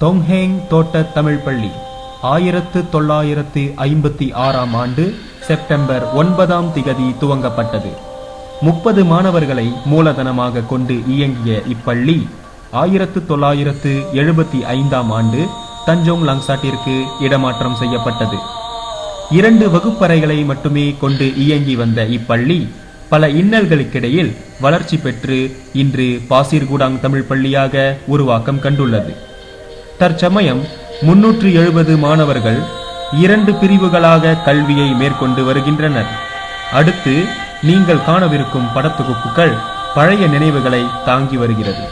தொங்ஹேங் தோட்ட தமிழ் பள்ளி 1956 ஆண்டு செப்டம்பர் 9 துவங்கப்பட்டது. 30 மாணவர்களை மூலதனமாக கொண்டு இயங்கிய இப்பள்ளி 1975 ஆண்டு தஞ்சோங் லாங்சாட்டிற்கு இடமாற்றம் செய்யப்பட்டது. 2 வகுப்பறைகளை மட்டுமே கொண்டு இயங்கி வந்த இப்பள்ளி பல இன்னல்களுக்கிடையில் வளர்ச்சி பெற்று இன்று பாசிர்குடாங் தமிழ் பள்ளியாக உருவாக்கம் கண்டுள்ளது. தற்சமயம் 370 மாணவர்கள் 2 பிரிவுகளாக கல்வியை மேற்கொண்டு வருகின்றனர். அடுத்து நீங்கள் காணவிருக்கும் படத்தொகுப்புகள் பழைய நினைவுகளை தாங்கி வருகிறது.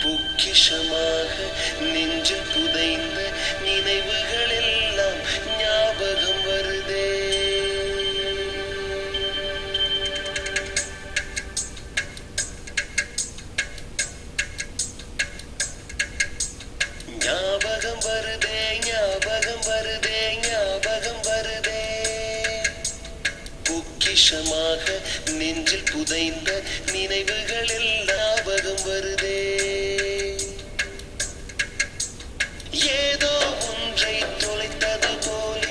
பொக்கிஷமாக நெஞ்சில் புதைந்த நினைவுகள் எல்லாம் ஞாபகம் வருதே. ஞாபகம் வருதே, ஞாபகம் வருதே, ஞாபகம் வருதே. பொக்கிஷமாக நெஞ்சில் புதைந்த நினைவுகள் எல்லாம் ஞாபகம் வருதே. ஏதோ ஒன்றை தொலைத்தது போல,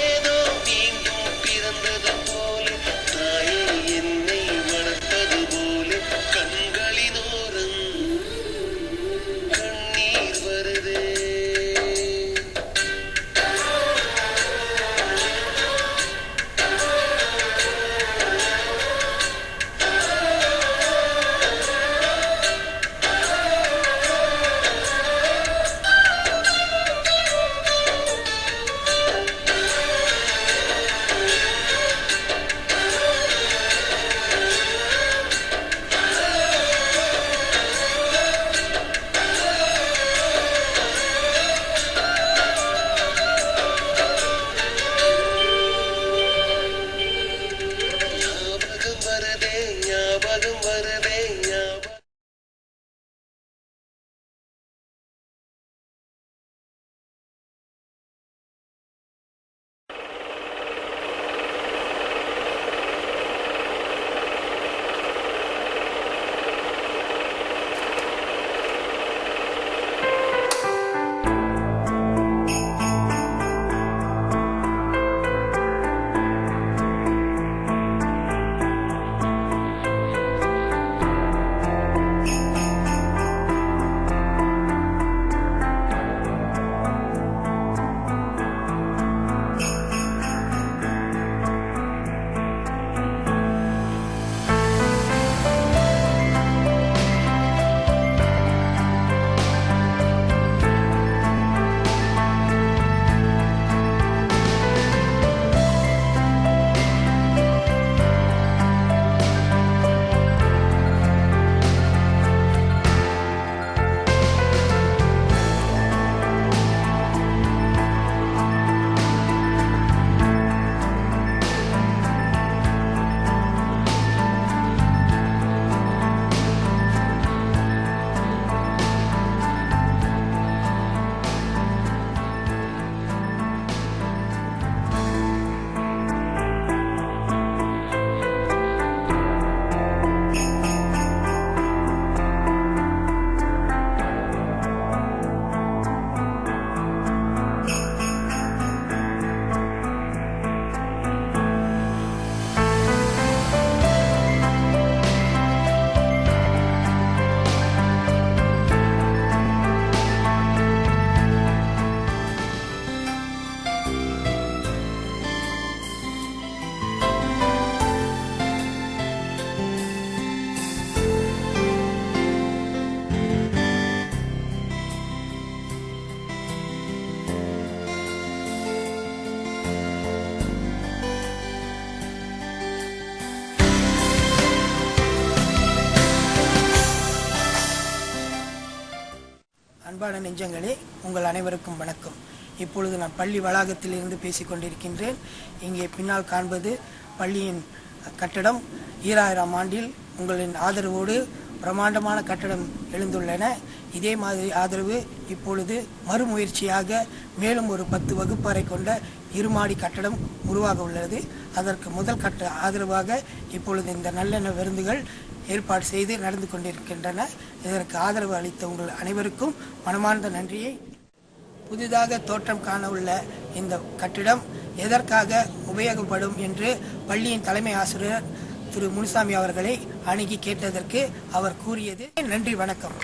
ஏதோ மீண்டும் பிறந்தது போல, தாயே என்னை வளர்த்தது போல கண்களினோரம் கண்ணீர் வருதே. ஞாபகம் வருதே, ஞாபகம். அன்பான நெஞ்சங்களே, உங்கள் அனைவருக்கும் வணக்கம். இப்பொழுது நான் பள்ளி வளாகத்தில் இருந்து பேசிக்கொண்டிருக்கின்றேன். இங்கே பின்னால் காண்பது பள்ளியின் கட்டடம். 2000ஆம் ஆண்டில் உங்களின் ஆதரவோடு பிரமாண்டமான கட்டடம் எழுந்துள்ளன. இதே மாதிரி ஆதரவு இப்பொழுது மறுமுயற்சியாக மேலும் ஒரு 10 வகுப்பறை கொண்ட இருமாடி கட்டடம் உருவாக உள்ளது. அதற்கு முதல் கட்ட ஆதரவாக இப்பொழுது இந்த நல்லெண்ண விருந்துகள் ஏற்பாடு செய்து நடந்து கொண்டிருக்கின்றன. இதற்கு ஆதரவு அளித்த உங்கள் அனைவருக்கும் மனமார்ந்த நன்றியை. புதிதாக தோற்றம் காண உள்ள இந்த கட்டிடம் எதற்காக உபயோகப்படும் என்று பள்ளியின் தலைமை ஆசிரியர் திரு முனுசாமி அவர்களை அணுகி கேட்டதற்கு அவர் கூறியது, நன்றி, வணக்கம்.